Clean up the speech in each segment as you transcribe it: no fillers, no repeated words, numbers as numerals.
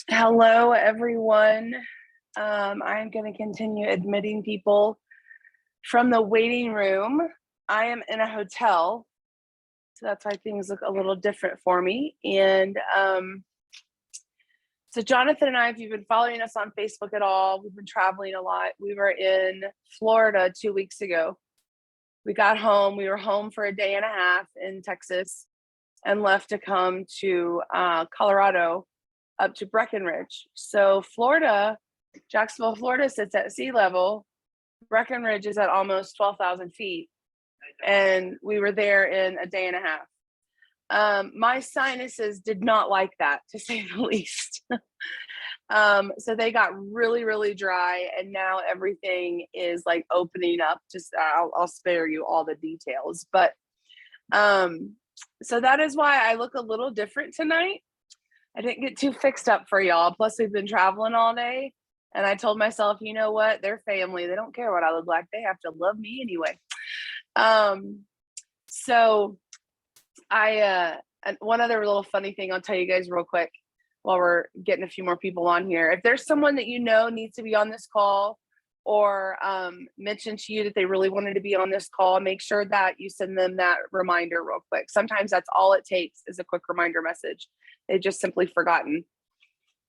Hello, everyone. I'm going to continue admitting people from the waiting room. I am in a hotel, so that's why things look a little different for me. And so Jonathan and I, if you've been following us on Facebook at all, we've been traveling a lot. We were in Florida 2 weeks ago. We got home. We were home for a day and a half in Texas and left to come to Colorado up to Breckenridge. So Florida, Jacksonville, Florida sits at sea level. Breckenridge is at almost 12,000 feet. And we were there in a day and a half. My sinuses did not like that, to say the least. So they got really, really dry, and now everything is like opening up. Just I'll spare you all the details, but so that is why I look a little different tonight. I didn't get too fixed up for y'all. Plus, we've been traveling all day. And I told myself, you know what? They're family. They don't care what I look like. They have to love me anyway. So and one other little funny thing I'll tell you guys real quick while we're getting a few more people on here. If there's someone that you know needs to be on this call or mentioned to you that they really wanted to be on this call, make sure that you send them that reminder real quick. Sometimes that's all it takes is a quick reminder message. They've just simply forgotten.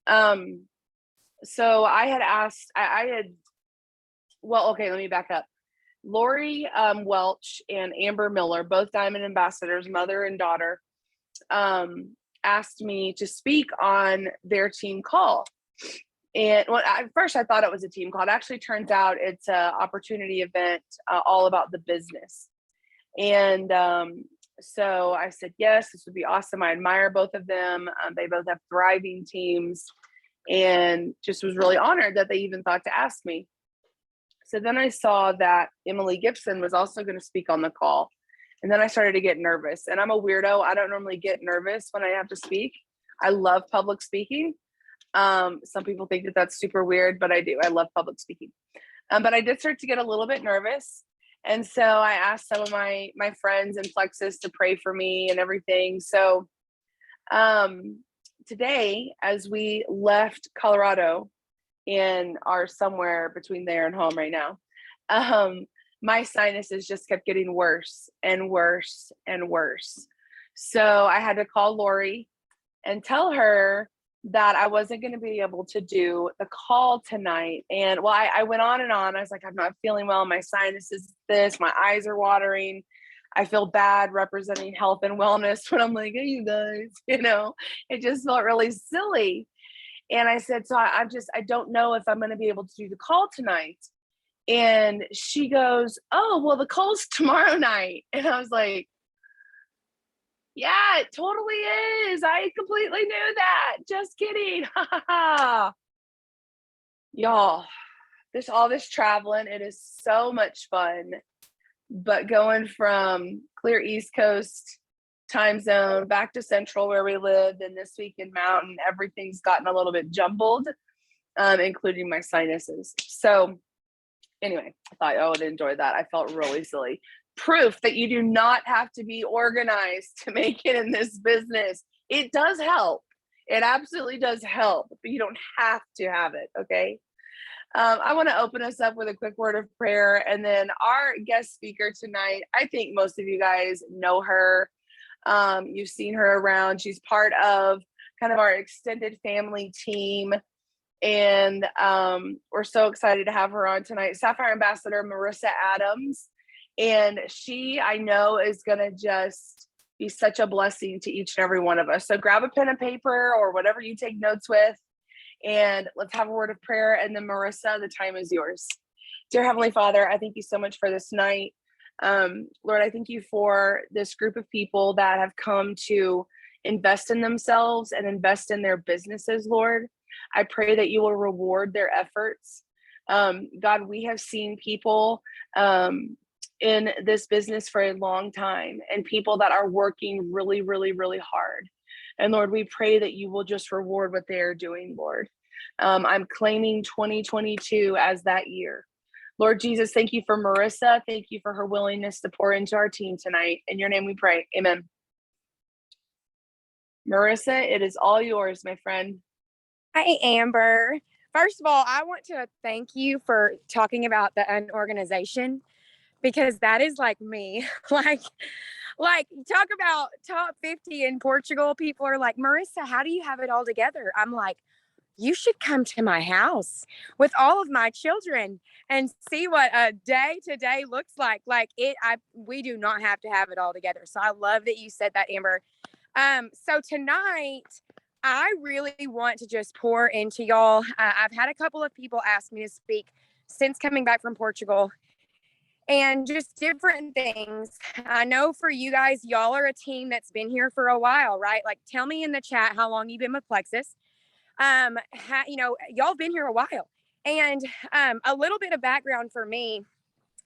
So I had asked, okay, let me back up. Lori Welch and Amber Miller, both Diamond Ambassadors, mother and daughter, asked me to speak on their team call. And at first I thought it was a team call. It actually turns out it's an opportunity event all about the business. And so I said, yes, this would be awesome. I admire both of them. They both have thriving teams, and just was really honored that they even thought to ask me. So then I saw that Emily Gibson was also going to speak on the call. And then I started to get nervous. And I'm a weirdo. I don't normally get nervous when I have to speak. I love public speaking. Some people think that that's super weird, but I do. I love public speaking. But I did start to get a little bit nervous. And so I asked some of my friends in Plexus to pray for me and everything. So today, as we left Colorado and are somewhere between there and home right now, my sinuses just kept getting worse and worse and worse. So I had to call Lori and tell her that I wasn't going to be able to do the call tonight. And well, I went on and on. I was like, I'm not feeling well. My sinuses, my eyes are watering. I feel bad representing health and wellness when I'm like, hey, you guys, it just felt really silly. And I said, so I don't know if I'm going to be able to do the call tonight. And she goes, oh, well, the call's tomorrow night. And I was like, yeah, it totally is. I completely knew that. Just kidding. Y'all, all this traveling, it is so much fun. But going from clear East Coast time zone back to Central where we lived, and this week in Mountain, everything's gotten a little bit jumbled, including my sinuses. So anyway, I thought I would enjoy that. I felt really silly. Proof that you do not have to be organized to make it in this business. It does help. It absolutely does help, but you don't have to have it, okay? I want to open us up with a quick word of prayer, and then our guest speaker tonight, I think most of you guys know her. You've seen her around. She's part of kind of our extended family team, and we're so excited to have her on tonight. Sapphire Ambassador Marissa Adams. And she, I know, is going to just be such a blessing to each and every one of us. So grab a pen and paper or whatever you take notes with, and let's have a word of prayer. And then Marissa, the time is yours. Dear Heavenly Father, I thank you so much for this night. Lord, I thank you for this group of people that have come to invest in themselves and invest in their businesses, Lord. I pray that you will reward their efforts. God, we have seen people in this business for a long time, and people that are working really, really, really hard. And Lord, we pray that you will just reward what they are doing, Lord. I'm claiming 2022 as that year. Lord Jesus, thank you for Marissa. Thank you for her willingness to pour into our team tonight. In your name we pray. Amen. Marissa, it is all yours, my friend. Hi, Amber. First of all, I want to thank you for talking about the unorganization because that is like me. like talk about top 50 in Portugal. People are like, Marissa, how do you have it all together? I'm like, you should come to my house with all of my children and see what a day to day looks like. We do not have to have it all together. So I love that you said that, Amber. So tonight, I really want to just pour into y'all. I've had a couple of people ask me to speak since coming back from Portugal and just different things. I know for you guys, y'all are a team that's been here for a while, right? Like, tell me in the chat how long you've been with Plexus. Y'all been here a while. And a little bit of background for me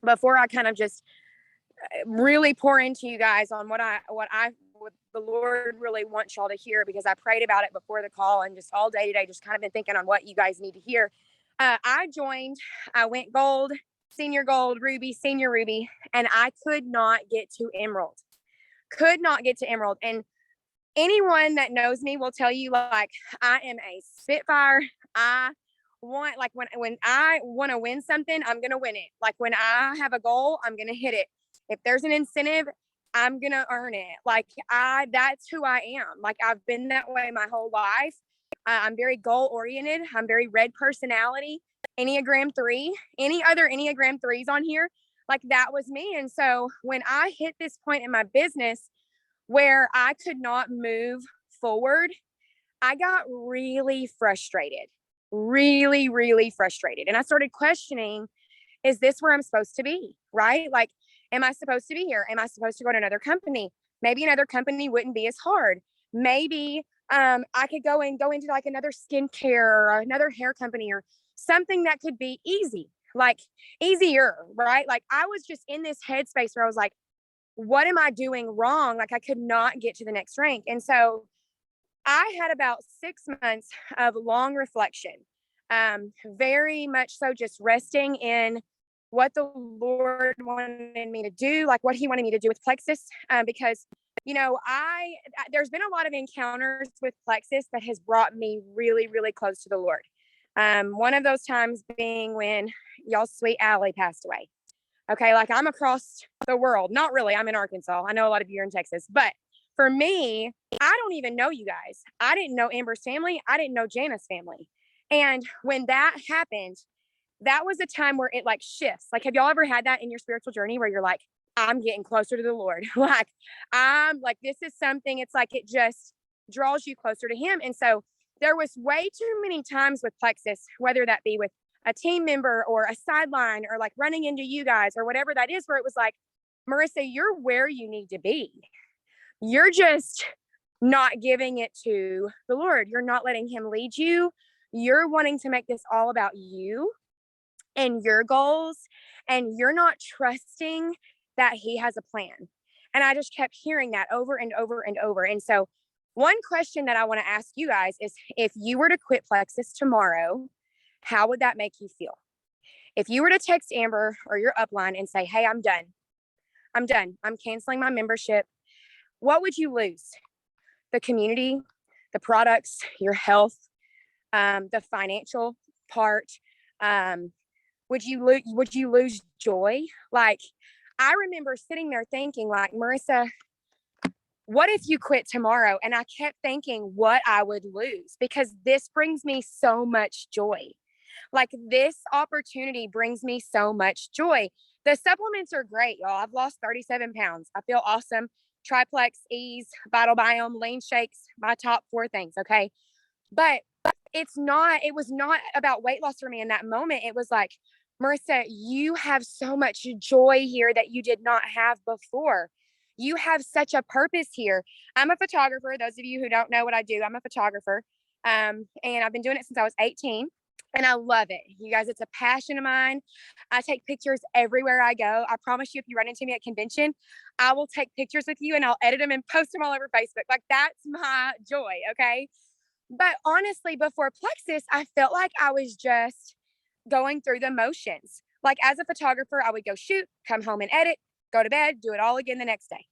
before I kind of just really pour into you guys on what the Lord really wants y'all to hear, because I prayed about it before the call and just all day today, just kind of been thinking on what you guys need to hear. I went gold, senior gold, ruby, senior ruby, and I could not get to emerald. And anyone that knows me will tell you, like, I am a spitfire. I want, like, when I want to win something, I'm going to win it. Like, when I have a goal, I'm going to hit it. If there's an incentive, I'm going to earn it. That's who I am. Like, I've been that way my whole life. I'm very goal oriented. I'm very red personality, Enneagram 3, any other Enneagram 3s on here. Like, that was me. And so when I hit this point in my business where I could not move forward, I got really frustrated, really, really frustrated. And I started questioning, is this where I'm supposed to be? Right? Like, am I supposed to be here? Am I supposed to go to another company? Maybe another company wouldn't be as hard. Maybe I could go into like another skincare or another hair company or something that could be easy, like easier, right? Like, I was just in this headspace where I was like, what am I doing wrong? Like, I could not get to the next rank. And so I had about 6 months of long reflection, very much so just resting in what the Lord wanted me to do, like what he wanted me to do with Plexus. Because, there's been a lot of encounters with Plexus that has brought me really, really close to the Lord. One of those times being when y'all sweet Allie passed away. Okay, like, I'm across the world. Not really. I'm in Arkansas. I know a lot of you are in Texas. But for me, I don't even know you guys. I didn't know Amber's family. I didn't know Jana's family. And when that happened, that was a time where it like shifts. Like, have y'all ever had that in your spiritual journey where you're like, I'm getting closer to the Lord? Like, I'm like, this is something, it's like it just draws you closer to him. And so there was way too many times with Plexus, whether that be with a team member or a sideline or like running into you guys or whatever that is, where it was like, Marissa, you're where you need to be. You're just not giving it to the Lord. You're not letting him lead you. You're wanting to make this all about you and your goals, and you're not trusting that he has a plan. And I just kept hearing that over and over and over. And so one question that I want to ask you guys is, if you were to quit Plexus tomorrow, how would that make you feel? If you were to text Amber or your upline and say, hey, I'm done. I'm canceling my membership. What would you lose? The community, the products, your health, the financial part. Would you lose joy? Like, I remember sitting there thinking, like, Marissa, what if you quit tomorrow? And I kept thinking what I would lose, because this brings me so much joy. Like, this opportunity brings me so much joy. The supplements are great, y'all. I've lost 37 pounds. I feel awesome. Triplex, Ease, Vital Biome, Lean Shakes, my top 4 things. Okay. But it was not about weight loss for me in that moment. It was like, Marissa, you have so much joy here that you did not have before. You have such a purpose here. I'm a photographer. Those of you who don't know what I do, I'm a photographer. And I've been doing it since I was 18. And I love it. You guys, it's a passion of mine. I take pictures everywhere I go. I promise you, if you run into me at convention, I will take pictures with you and I'll edit them and post them all over Facebook. Like, that's my joy. Okay. But honestly, before Plexus, I felt like I was just going through the motions. Like, as a photographer, I would go shoot, come home and edit, go to bed, do it all again the next day.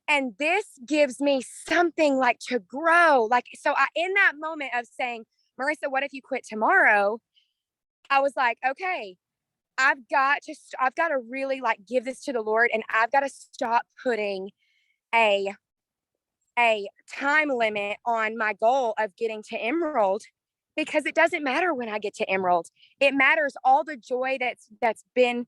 And this gives me something like to grow. Like, so in that moment of saying, Marissa, what if you quit tomorrow? I was like, okay, I've got to really like give this to the Lord, and I've got to stop putting a time limit on my goal of getting to Emerald, because it doesn't matter when I get to Emerald. It matters all the joy that's been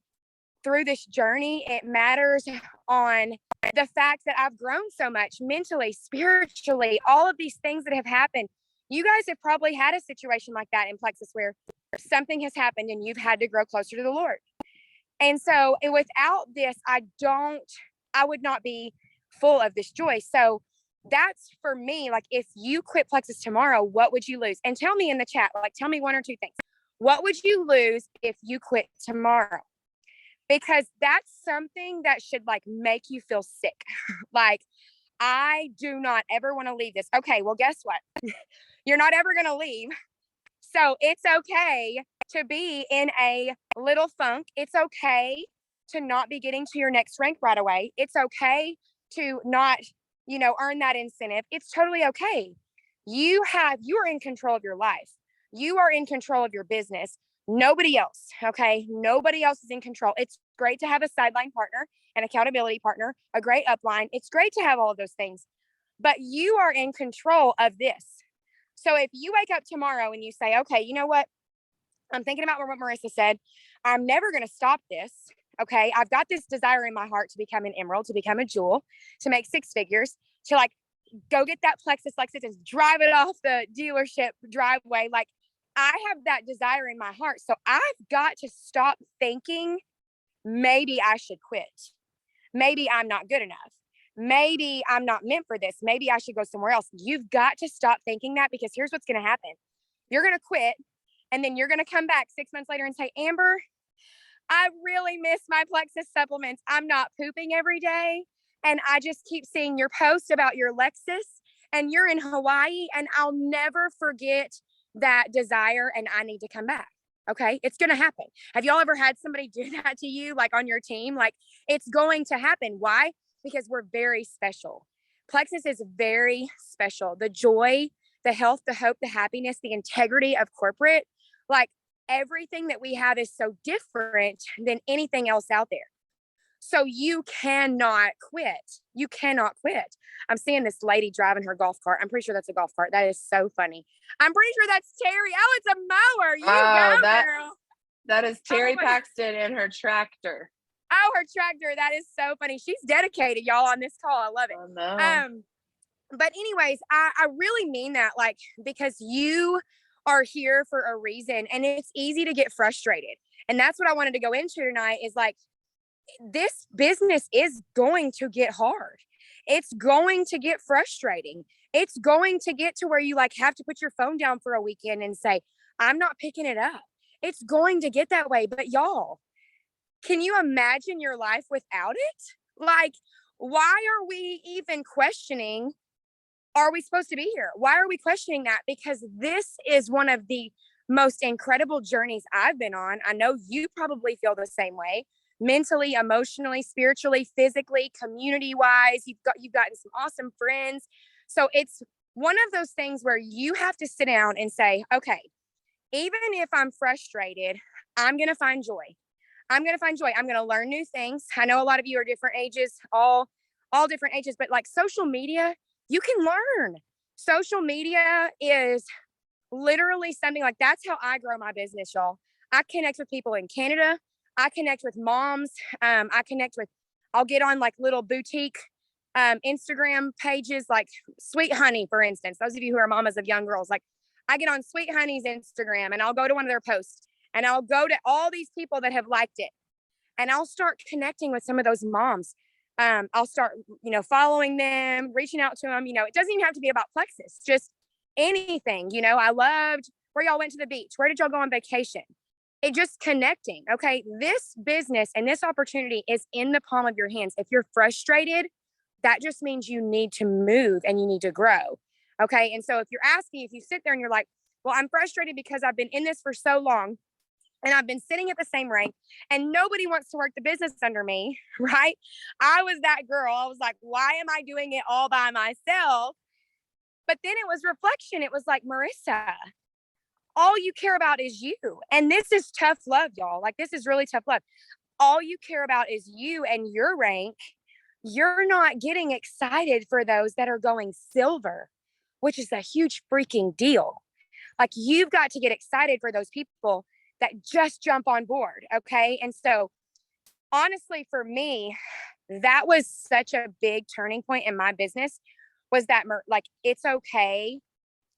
through this journey. It matters on the fact that I've grown so much mentally, spiritually, all of these things that have happened. You guys have probably had a situation like that in Plexus where something has happened and you've had to grow closer to the Lord. And so, and without this, I would not be full of this joy. So that's for me. Like, if you quit Plexus tomorrow, what would you lose? And tell me in the chat, like, tell me one or two things. What would you lose if you quit tomorrow? Because that's something that should like make you feel sick. Like, I do not ever want to leave this. Okay, well, guess what? You're not ever going to leave. So it's okay to be in a little funk. It's okay to not be getting to your next rank right away. It's okay to not, earn that incentive. It's totally okay. You are in control of your life. You are in control of your business. Nobody else. Okay. Nobody else is in control. It's great to have a sideline partner, an accountability partner, a great upline. It's great to have all of those things, but you are in control of this. So if you wake up tomorrow and you say, okay, you know what? I'm thinking about what Marissa said. I'm never going to stop this. Okay. I've got this desire in my heart to become an emerald, to become a jewel, to make six figures, to like go get that Plexus Lexus and drive it off the dealership driveway. Like, I have that desire in my heart. So I've got to stop thinking maybe I should quit. Maybe I'm not good enough. Maybe I'm not meant for this. Maybe I should go somewhere else. You've got to stop thinking that, because here's what's going to happen. You're going to quit, and then you're going to come back 6 months later and say, Amber, I really miss my Plexus supplements. I'm not pooping every day. And I just keep seeing your post about your Lexus, and you're in Hawaii, and I'll never forget that desire, and I need to come back. Okay. It's going to happen. Have y'all ever had somebody do that to you, like on your team? Like, it's going to happen. Why? Because we're very special. Plexus is very special. The joy, the health, the hope, the happiness, the integrity of corporate, like everything that we have is so different than anything else out there. So you cannot quit. You cannot quit. I'm seeing this lady driving her golf cart. I'm pretty sure that's a golf cart. That is so funny. I'm pretty sure that's Terry. Oh, it's a mower. You go, girl. That is Terry Paxton and her tractor. Oh, her tractor. That is so funny. She's dedicated, y'all, on this call. I love it. Oh, no. But anyways, I really mean that, like, because you are here for a reason, and it's easy to get frustrated. And that's what I wanted to go into tonight is like, this business is going to get hard. It's going to get frustrating. It's going to get to where you like have to put your phone down for a weekend and say, I'm not picking it up. It's going to get that way. But y'all, can you imagine your life without it? Like, why are we even questioning, are we supposed to be here? Why are we questioning that? Because this is one of the most incredible journeys I've been on. I know you probably feel the same way. Mentally, emotionally, spiritually, physically, community wise, you've gotten some awesome friends. So it's one of those things where you have to sit down and say, okay, even if I'm frustrated, I'm going to find joy. I'm going to find joy. I'm going to learn new things. I know a lot of you are different ages, all different ages, but like social media, you can learn. Social media is literally something like, that's how I grow my business, y'all. I connect with people in Canada. I connect with moms. I'll get on like little boutique Instagram pages, like Sweet Honey, for instance. Those of you who are mamas of young girls, like I get on Sweet Honey's Instagram and I'll go to one of their posts and I'll go to all these people that have liked it. And I'll start connecting with some of those moms. I'll start, following them, reaching out to them. It doesn't even have to be about Plexus, just anything. I loved where y'all went to the beach. Where did y'all go on vacation? It just connecting. Okay. This business and this opportunity is in the palm of your hands. If you're frustrated, that just means you need to move and you need to grow. Okay. And so if you sit there and you're like, well, I'm frustrated because I've been in this for so long and I've been sitting at the same rank and nobody wants to work the business under me, right? I was that girl. I was like, why am I doing it all by myself? But then it was reflection. It was like, Marissa, all you care about is you. And this is tough love, y'all. Like, this is really tough love. All you care about is you and your rank. You're not getting excited for those that are going silver, which is a huge freaking deal. Like, you've got to get excited for those people that just jump on board. Okay. And so, honestly, for me, that was such a big turning point in my business, was that, like, it's okay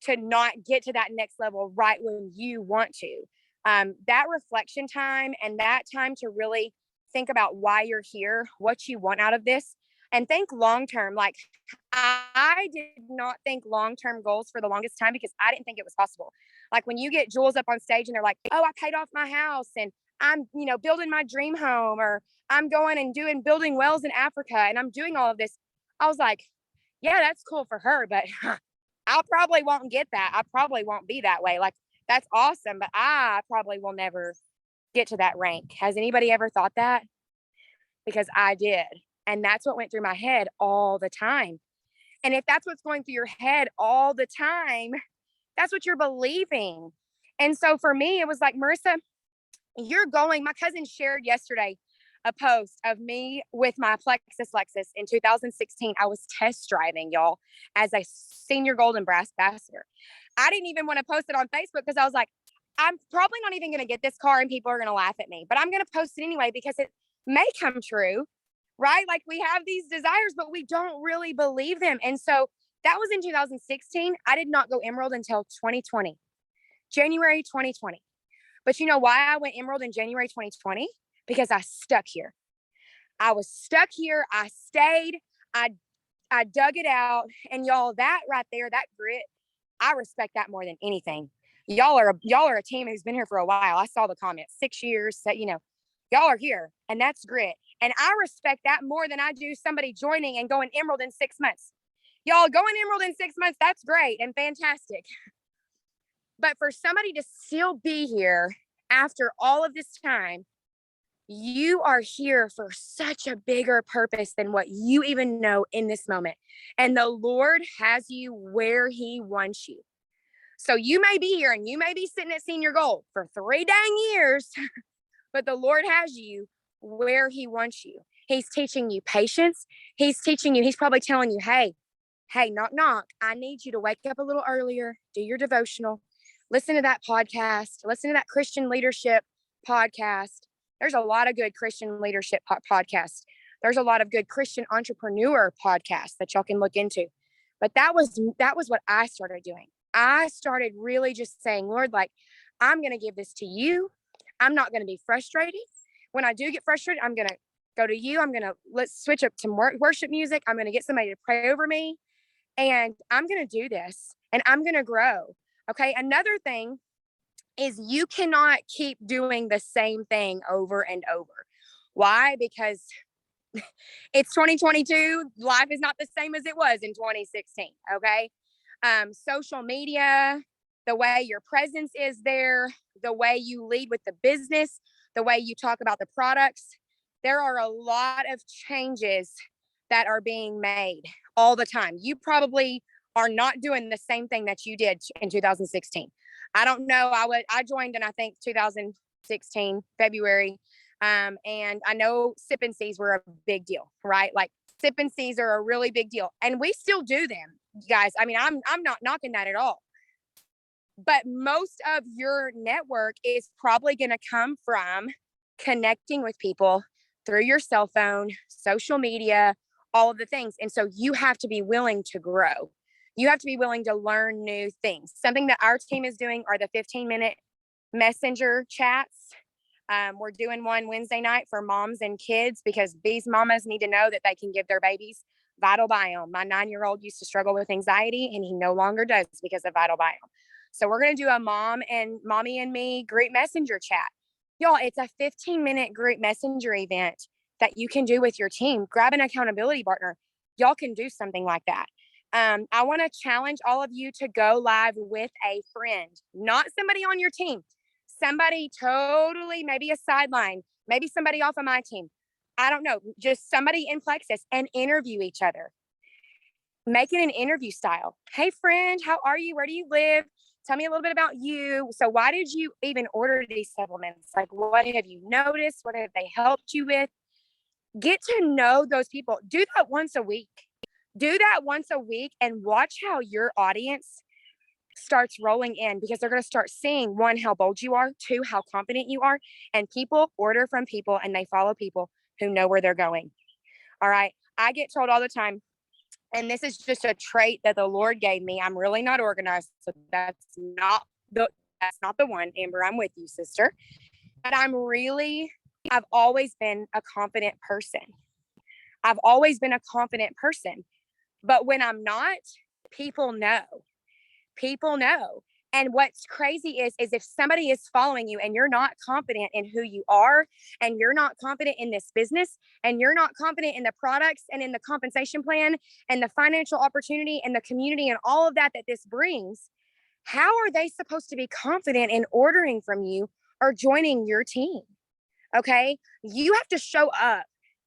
to not get to that next level right when you want to. That reflection time and that time to really think about why you're here, what you want out of this, and think long term. Like, I did not think long term goals for the longest time because I didn't think it was possible. Like, when you get Jules up on stage and they're like, oh, I paid off my house and I'm, building my dream home, or I'm going and building wells in Africa and I'm doing all of this. I was like, yeah, that's cool for her, but I probably won't get that. I probably won't be that way. Like, that's awesome, but I probably will never get to that rank. Has anybody ever thought that? Because I did. And that's what went through my head all the time. And if that's what's going through your head all the time, that's what you're believing. And so for me, it was like, Marissa, my cousin shared yesterday a post of me with my Plexus Lexus in 2016. I was test driving, y'all, as a senior Golden Brass ambassador. I didn't even want to post it on Facebook because I was like, I'm probably not even going to get this car and people are going to laugh at me, but I'm going to post it anyway because it may come true, right? Like, we have these desires, but we don't really believe them. And so that was in 2016. I did not go Emerald until 2020, January 2020. But you know why I went Emerald in January 2020? Because I stuck here. I was stuck here. I stayed. I dug it out. And y'all, that right there, that grit, I respect that more than anything. Y'all are a team who's been here for a while. I saw the comments, 6 years, y'all are here, and that's grit. And I respect that more than I do somebody joining and going Emerald in 6 months. Y'all going Emerald in 6 months, that's great and fantastic. But for somebody to still be here after all of this time, you are here for such a bigger purpose than what you even know in this moment. And the Lord has you where He wants you. So you may be here and you may be sitting at senior gold for 3 dang years, but the Lord has you where He wants you. He's teaching you patience. He's probably telling you, hey, knock, knock. I need you to wake up a little earlier, do your devotional, listen to that podcast, listen to that Christian leadership podcast. There's a lot of good Christian leadership podcasts. There's a lot of good Christian entrepreneur podcasts that y'all can look into. But that was what I started doing. I started really just saying, Lord, like, I'm going to give this to you. I'm not going to be frustrated. When I do get frustrated, I'm going to go to you. Let's switch up to worship music. I'm going to get somebody to pray over me. And I'm going to do this and I'm going to grow. Okay. Another thing is you cannot keep doing the same thing over and over. Why? Because it's 2022. Life is not the same as it was in 2016. Okay. Social media, the way your presence is there, the way you lead with the business, the way you talk about the products. There are a lot of changes that are being made all the time. You probably are not doing the same thing that you did in 2016. I don't know. I joined in, I think, 2016, February. And I know sip and seas were a big deal, right? Like, sip and seas are a really big deal. And we still do them, guys. I mean, I'm not knocking that at all. But most of your network is probably going to come from connecting with people through your cell phone, social media, all of the things. And so you have to be willing to grow. You have to be willing to learn new things. Something that our team is doing are the 15-minute messenger chats. We're doing one Wednesday night for moms and kids because these mamas need to know that they can give their babies Vital Biome. My 9-year-old used to struggle with anxiety and he no longer does because of Vital Biome. So we're going to do a mommy and me group messenger chat. Y'all, it's a 15-minute group messenger event that you can do with your team. Grab an accountability partner. Y'all can do something like that. I want to challenge all of you to go live with a friend, not somebody on your team, somebody totally, maybe a sideline, maybe somebody off of my team. I don't know, just somebody in Plexus, and interview each other. Make it an interview style. Hey friend, how are you? Where do you live? Tell me a little bit about you. So why did you even order these supplements? Like, what have you noticed? What have they helped you with? Get to know those people. Do that once a week. Do that once a week and watch how your audience starts rolling in, because they're going to start seeing, one, how bold you are, two, how confident you are. And people order from people and they follow people who know where they're going. All right. I get told all the time, and this is just a trait that the Lord gave me. I'm really not organized. So that's not the one. Amber, I'm with you, sister. But I've always been a confident person. I've always been a confident person. But when I'm not, people know. People know. And what's crazy is if somebody is following you and you're not confident in who you are, and you're not confident in this business, and you're not confident in the products and in the compensation plan and the financial opportunity and the community and all of that this brings, how are they supposed to be confident in ordering from you or joining your team? Okay. You have to show up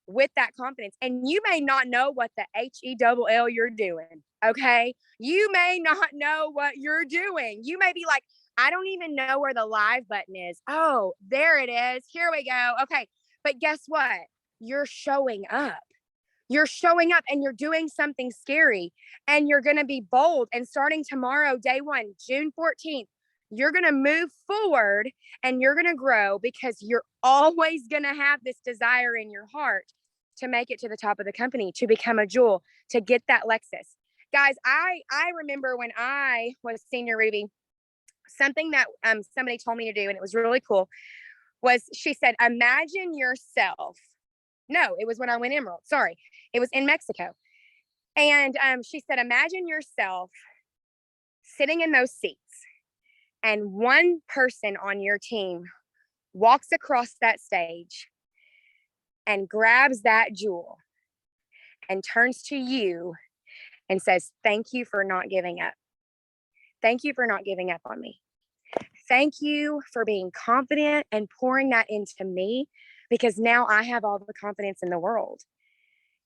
with that confidence. And you may not know what the HELL you're doing. Okay. You may not know what you're doing. You may be like, I don't even know where the live button is. Oh, there it is. Here we go. Okay. But guess what? You're showing up. You're showing up and you're doing something scary, and you're going to be bold. And starting tomorrow, day one, June 14th, you're going to move forward and you're going to grow, because you're always going to have this desire in your heart to make it to the top of the company, to become a jewel, to get that Lexus. Guys, I remember when I was senior Ruby, something that somebody told me to do, and it was really cool, was she said, imagine yourself. No, it was when I went Emerald. Sorry. It was in Mexico. And she said, imagine yourself sitting in those seats, and one person on your team walks across that stage and grabs that jewel and turns to you and says, thank you for not giving up. Thank you for not giving up on me. Thank you for being confident and pouring that into me, because now I have all the confidence in the world.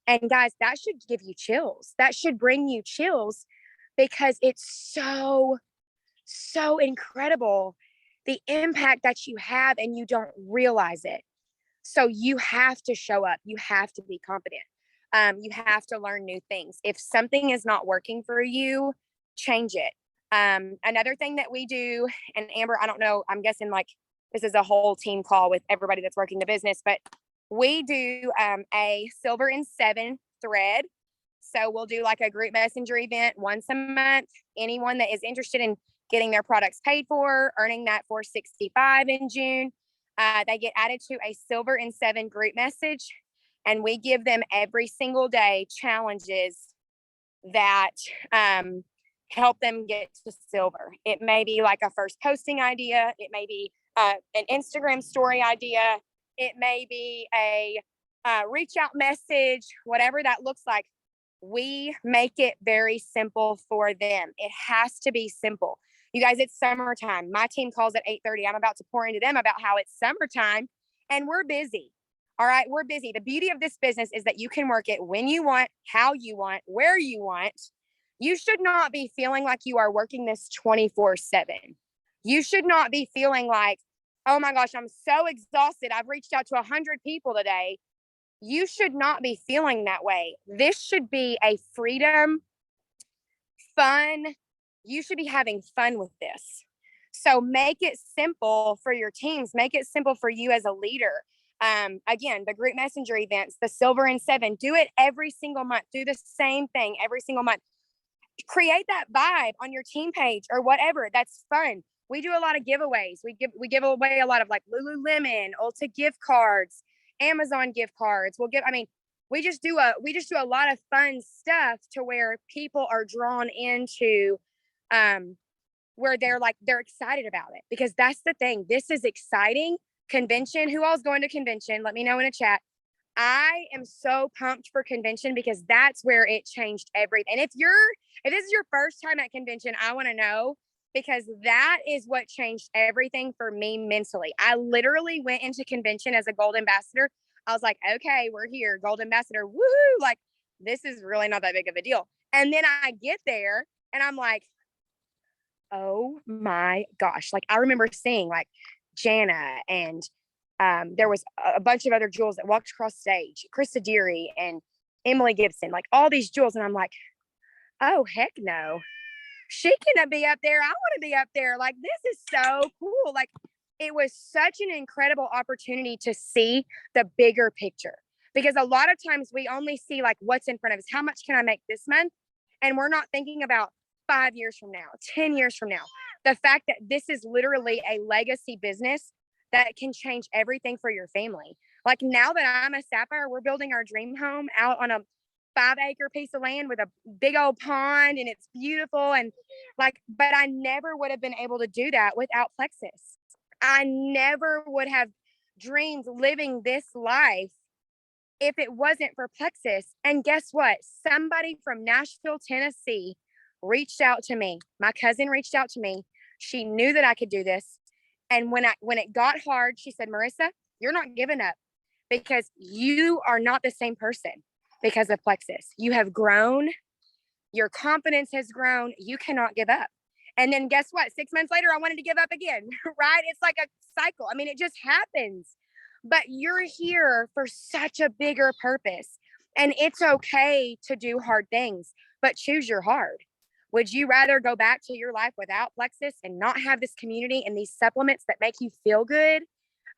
And guys, that should give you chills. That should bring you chills, because it's so incredible, the impact that you have, and you don't realize it. So you have to show up. You have to be confident. You have to learn new things. If something is not working for you, change it. Another thing that we do, and Amber, I don't know, I'm guessing like this is a whole team call with everybody that's working the business, but we do a Silver and 7 thread. So we'll do like a group messenger event once a month. Anyone that is interested in getting their products paid for, earning that 465 in June, they get added to a Silver and 7 group message. And we give them every single day challenges that help them get to silver. It may be like a first posting idea. It may be an Instagram story idea. It may be a reach out message, whatever that looks like. We make it very simple for them. It has to be simple. You guys, it's summertime. My team calls at 8:30. I'm about to pour into them about how it's summertime and we're busy. All right, we're busy. The beauty of this business is that you can work it when you want, how you want, where you want. You should not be feeling like you are working this 24/7. You should not be feeling like, oh my gosh, I'm so exhausted. I've reached out to 100 people today. You should not be feeling that way. This should be a freedom, fun. You should be having fun with this. So make it simple for your teams. Make it simple for you as a leader. Again, the group messenger events, the Silver and 7, do it every single month. Do the same thing every single month. Create that vibe on your team page or whatever. That's fun. We do a lot of giveaways. We give away a lot of like Lululemon, Ulta gift cards, Amazon gift cards. We just do a lot of fun stuff to where people are drawn into where they're excited about it, because that's the thing. This is exciting. Convention. Who all's going to convention? Let me know in a chat. I am so pumped for convention, because that's where it changed everything. And if this is your first time at convention, I want to know, because that is what changed everything for me mentally. I literally went into convention as a gold ambassador. I was like, okay, we're here, gold ambassador. Woohoo. Like, this is really not that big of a deal. And then I get there and I'm like, oh my gosh. Like I remember seeing like Jana and there was a bunch of other jewels that walked across stage, Krista Deary and Emily Gibson, like all these jewels. And I'm like, oh, heck no. She can be up there. I want to be up there. Like, this is so cool. Like, it was such an incredible opportunity to see the bigger picture because a lot of times we only see like what's in front of us. How much can I make this month? And we're not thinking about 5 years from now, 10 years from now. The fact that this is literally a legacy business that can change everything for your family. Like now that I'm a Sapphire, we're building our dream home out on a 5-acre piece of land with a big old pond and it's beautiful. And like, but I never would have been able to do that without Plexus. I never would have dreamed living this life if it wasn't for Plexus. And guess what? Somebody from Nashville, Tennessee reached out to me. My cousin reached out to me. She knew that I could do this. And when it got hard, she said, Marissa, you're not giving up because you are not the same person because of Plexus. You have grown. Your confidence has grown. You cannot give up. And then guess what? 6 months later, I wanted to give up again, right? It's like a cycle. I mean, it just happens. But you're here for such a bigger purpose. And it's okay to do hard things, but choose your hard. Would you rather go back to your life without Plexus and not have this community and these supplements that make you feel good?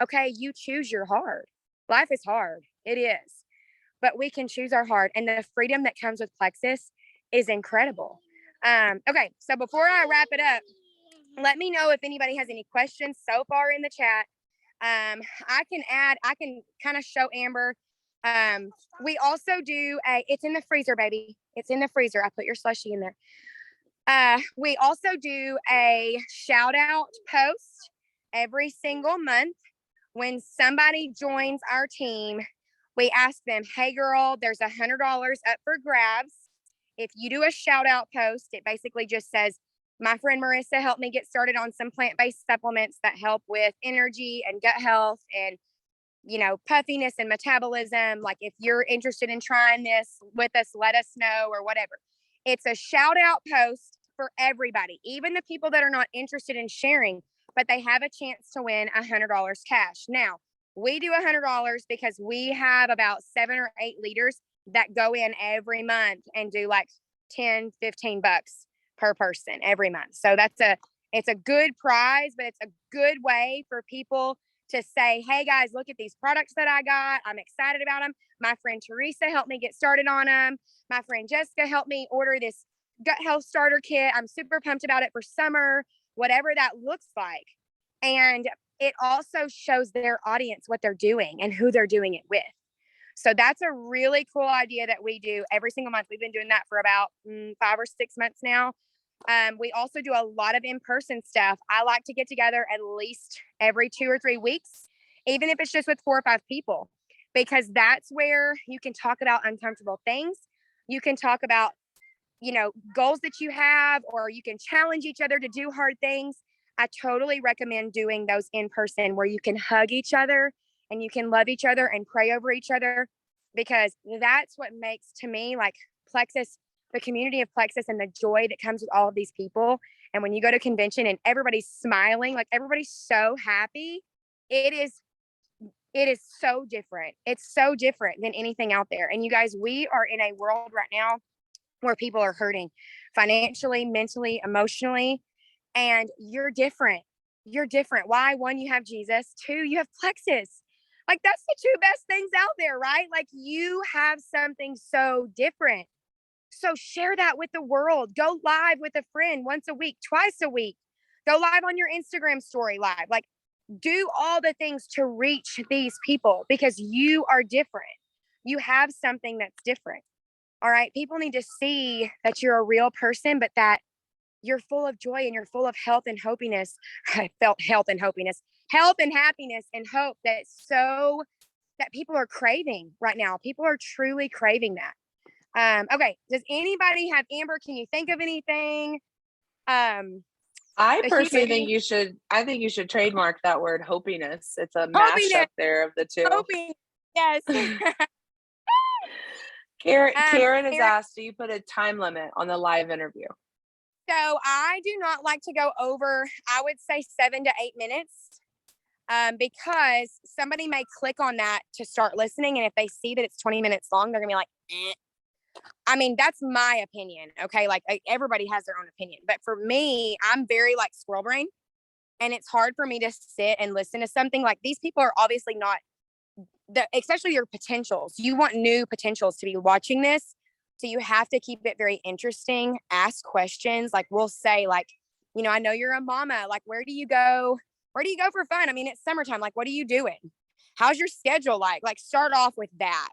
Okay, you choose your hard. Life is hard. It is. But we can choose our hard. And the freedom that comes with Plexus is incredible. Okay, so before I wrap it up, let me know if anybody has any questions so far in the chat. I can kind of show Amber. We also do it's in the freezer, baby. It's in the freezer. I put your slushie in there. We also do a shout out post every single month. When somebody joins our team, we ask them, hey girl, there's $100 up for grabs. If you do a shout out post, it basically just says, my friend Marissa helped me get started on some plant-based supplements that help with energy and gut health and, puffiness and metabolism. Like if you're interested in trying this with us, let us know or whatever. It's a shout out post for everybody, even the people that are not interested in sharing, but they have a chance to win $100 cash. Now, we do $100 because we have about 7 or 8 leaders that go in every month and do like 10, 15 bucks per person every month. So it's a good prize, but it's a good way for people to say, hey guys, look at these products that I got. I'm excited about them. My friend Teresa helped me get started on them. My friend Jessica helped me order this gut health starter kit. I'm super pumped about it for summer, whatever that looks like. And it also shows their audience what they're doing and who they're doing it with. So that's a really cool idea that we do every single month. We've been doing that for about 5 or 6 months now. We also do a lot of in-person stuff. I like to get together at least every 2 or 3 weeks, even if it's just with 4 or 5 people, because that's where you can talk about uncomfortable things. You can talk about, goals that you have, or you can challenge each other to do hard things. I totally recommend doing those in person where you can hug each other and you can love each other and pray over each other, because that's what makes, to me, like Plexus, the community of Plexus and the joy that comes with all of these people. And when you go to convention and everybody's smiling, like everybody's so happy, it is so different. It's so different than anything out there. And you guys, we are in a world right now where people are hurting financially, mentally, emotionally, and you're different. You're different. Why? 1, you have Jesus. 2, you have Plexus. Like that's the 2 best things out there, right? Like you have something so different. So share that with the world. Go live with a friend once a week, twice a week. Go live on your Instagram story live. Like do all the things to reach these people because you are different. You have something that's different. All right. People need to see that you're a real person, but that you're full of joy and you're full of health and happiness. I felt health and happiness and hope that people are craving right now. People are truly craving that. Okay. Does anybody have, Amber, can you think of anything? I personally think you should trademark that word hopiness. It's a mashup there of the 2. Hoping. Yes. Karen has asked, do you put a time limit on the live interview? So I do not like to go over, I would say 7 to 8 minutes, because somebody may click on that to start listening. And if they see that it's 20 minutes long, they're gonna be like, eh. I mean, that's my opinion. Okay. Like everybody has their own opinion. But for me, I'm very like squirrel brain. And it's hard for me to sit and listen to something like these people are obviously not especially your potentials. You want new potentials to be watching this. So you have to keep it very interesting, ask questions. Like we'll say like, I know you're a mama. Like, where do you go? Where do you go for fun? I mean, it's summertime. Like, what are you doing? How's your schedule like? Like start off with that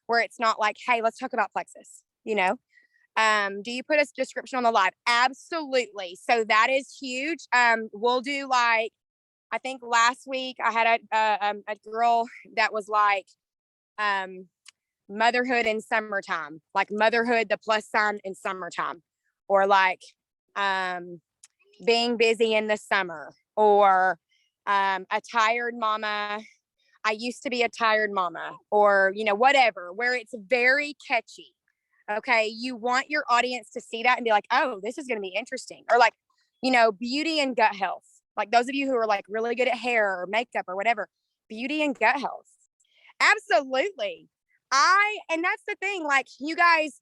where it's not like, hey, let's talk about plexus, do you put a description on the live? Absolutely. So that is huge. We'll do like, I think last week I had a girl that was like, motherhood in summertime, like motherhood, the plus sign in summertime, or like, being busy in the summer, or, a tired mama. I used to be a tired mama, or, whatever, where it's very catchy. Okay. You want your audience to see that and be like, oh, this is going to be interesting. Or like, beauty and gut health. Like those of you who are like really good at hair or makeup or whatever, beauty and gut health. Absolutely. And that's the thing, like you guys,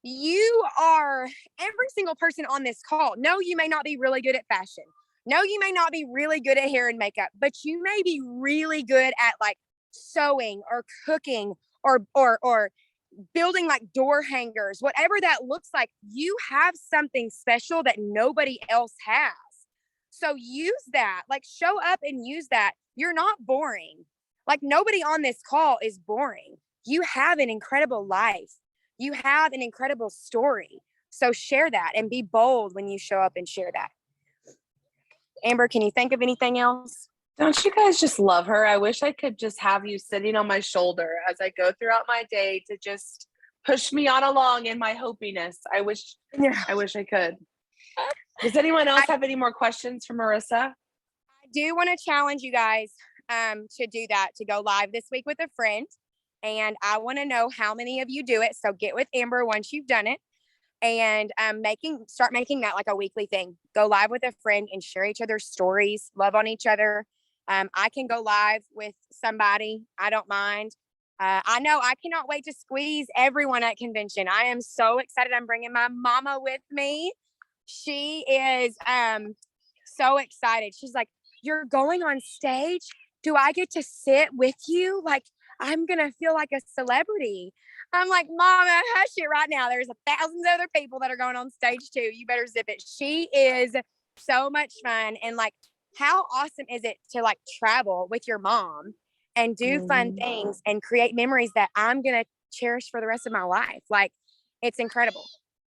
you are every single person on this call. No, you may not be really good at fashion. No, you may not be really good at hair and makeup, but you may be really good at like sewing or cooking or building like door hangers, whatever that looks like. You have something special that nobody else has. So use that, like show up and use that. You're not boring. Like nobody on this call is boring. You have an incredible life. You have an incredible story. So share that and be bold when you show up and share that. Amber, can you think of anything else? Don't you guys just love her? I wish I could just have you sitting on my shoulder as I go throughout my day to just push me on along in my hopiness. I wish I could. Does anyone else have any more questions for Marissa? I do want to challenge you guys to do that, to go live this week with a friend. And I want to know how many of you do it. So get with Amber once you've done it, and start making that like a weekly thing. Go live with a friend and share each other's stories, love on each other. I can go live with somebody. I don't mind. I know I cannot wait to squeeze everyone at convention. I am so excited. I'm bringing my mama with me. She is so excited. She's like, you're going on stage? Do I get to sit with you? Like, I'm going to feel like a celebrity. I'm like, Mama, hush it right now. There's 1,000 other people that are going on stage too. You better zip it. She is so much fun. And like, how awesome is it to like travel with your mom and do fun things and create memories that I'm going to cherish for the rest of my life? Like, it's incredible.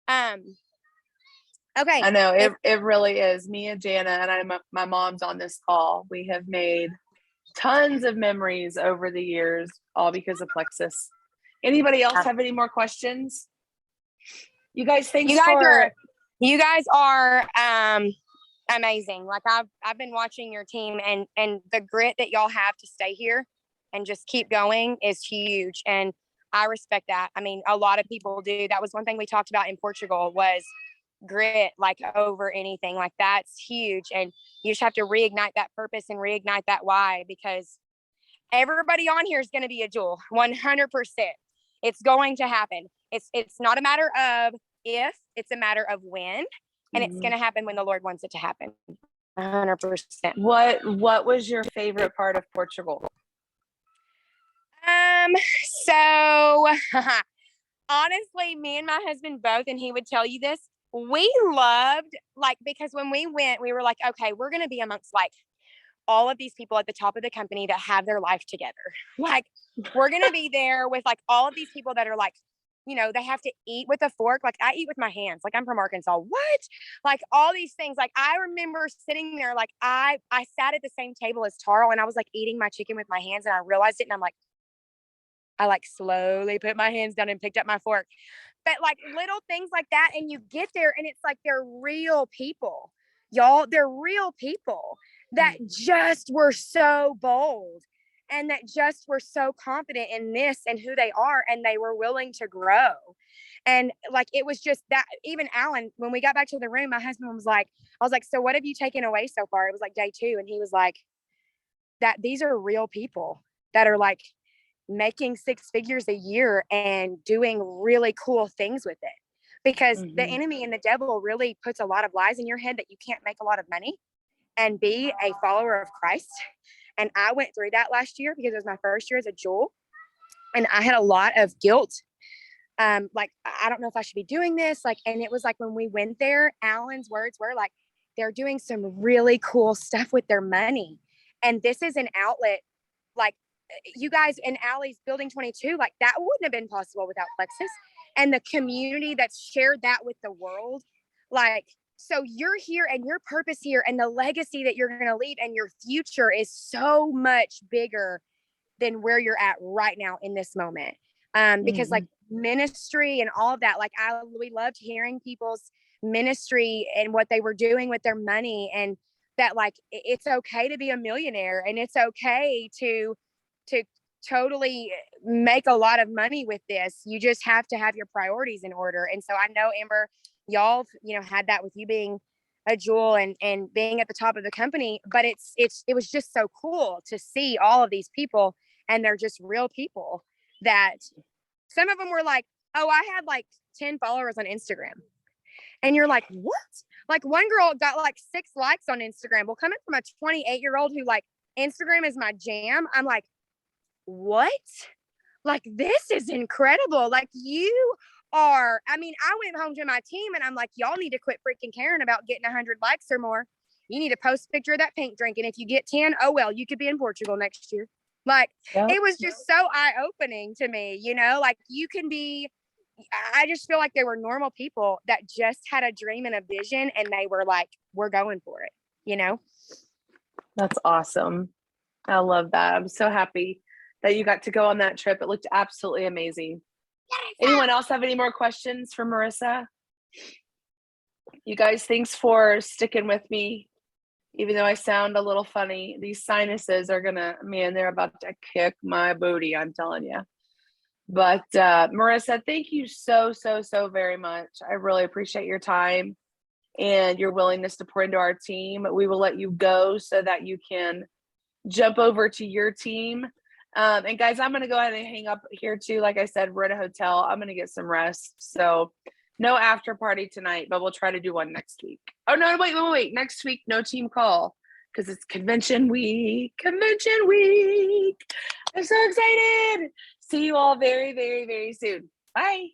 Okay. I know it really is. Me and Jana and my mom's on this call. We have made tons of memories over the years, all because of Plexus. Anybody else have any more questions? You guys, you guys are amazing. Like I've been watching your team, and the grit that y'all have to stay here and just keep going is huge. And I respect that. I mean, a lot of people do. That was one thing we talked about in Portugal was grit, like over anything. Like that's huge. And you just have to reignite that purpose and reignite that why, because everybody on here is going to be a jewel. 100%. It's going to happen. It's not a matter of if, it's a matter of when, and it's going to happen when the Lord wants it to happen. 100%. What was your favorite part of Portugal? So honestly, me and my husband both, and he would tell you this, we loved, like, because when we went, we were like, okay, we're going to be amongst like all of these people at the top of the company that have their life together. Like, we're going to be there with like all of these people that are like, they have to eat with a fork. Like I eat with my hands. Like I'm from Arkansas. What? Like all these things. Like I remember sitting there, like I sat at the same table as Tarl, and I was like eating my chicken with my hands, and I realized it. And I'm like, I like slowly put my hands down and picked up my fork. But like little things like that. And you get there and it's like, they're real people, y'all. They're real people that just were so bold. and that just were so confident in this and who they are, and they were willing to grow. And like, it was just that. Even Alan, when we got back to the room, my husband was like, I was like, so what have you taken away so far? It was like day 2. And he was like, that these are real people that are like making 6 figures a year and doing really cool things with it. Because the enemy and the devil really puts a lot of lies in your head that you can't make a lot of money and be a follower of Christ. And I went through that last year because it was my first year as a jewel. And I had a lot of guilt. Like, I don't know if I should be doing this. Like, and it was like, when we went there, Alan's words were like, they're doing some really cool stuff with their money. And this is an outlet, like, you guys in Allie's Building 22, like, that wouldn't have been possible without Plexus. And the community that's shared that with the world. Like, so you're here, and your purpose here, and the legacy that you're going to leave, and your future is so much bigger than where you're at right now in this moment. Because like ministry and all of that, like, we loved hearing people's ministry and what they were doing with their money, and that, like, it's okay to be a millionaire, and it's okay to totally make a lot of money with this. You just have to have your priorities in order. And so I know, Amber, y'all, had that with you being a jewel and being at the top of the company, but it was just so cool to see all of these people, and they're just real people. That some of them were like, oh, I had like 10 followers on Instagram. And you're like, what? Like, one girl got like 6 likes on Instagram. Well, coming from a 28-year-old who, like, Instagram is my jam, I'm like, what? Like, this is incredible. Like, you are, I mean, I went home to my team and I'm like, y'all need to quit freaking caring about getting 100 likes or more. You need to post a picture of that pink drink. And if you get 10, oh, well, you could be in Portugal next year. Like, it was just so eye-opening to me, like, you can be, I just feel like they were normal people that just had a dream and a vision, and they were like, we're going for it. That's awesome. I love that. I'm so happy that you got to go on that trip. It looked absolutely amazing. Anyone else have any more questions for Marissa? You guys, thanks for sticking with me. Even though I sound a little funny, these sinuses are they're about to kick my booty, I'm telling you. But Marissa, thank you so very much. I really appreciate your time and your willingness to pour into our team. We will let you go so that you can jump over to your team. And guys, I'm going to go ahead and hang up here too. Like I said, we're at a hotel. I'm going to get some rest. So no after party tonight, but we'll try to do one next week. Oh, no, wait. Next week, no team call because it's convention week. I'm so excited. See you all very, very, very soon. Bye.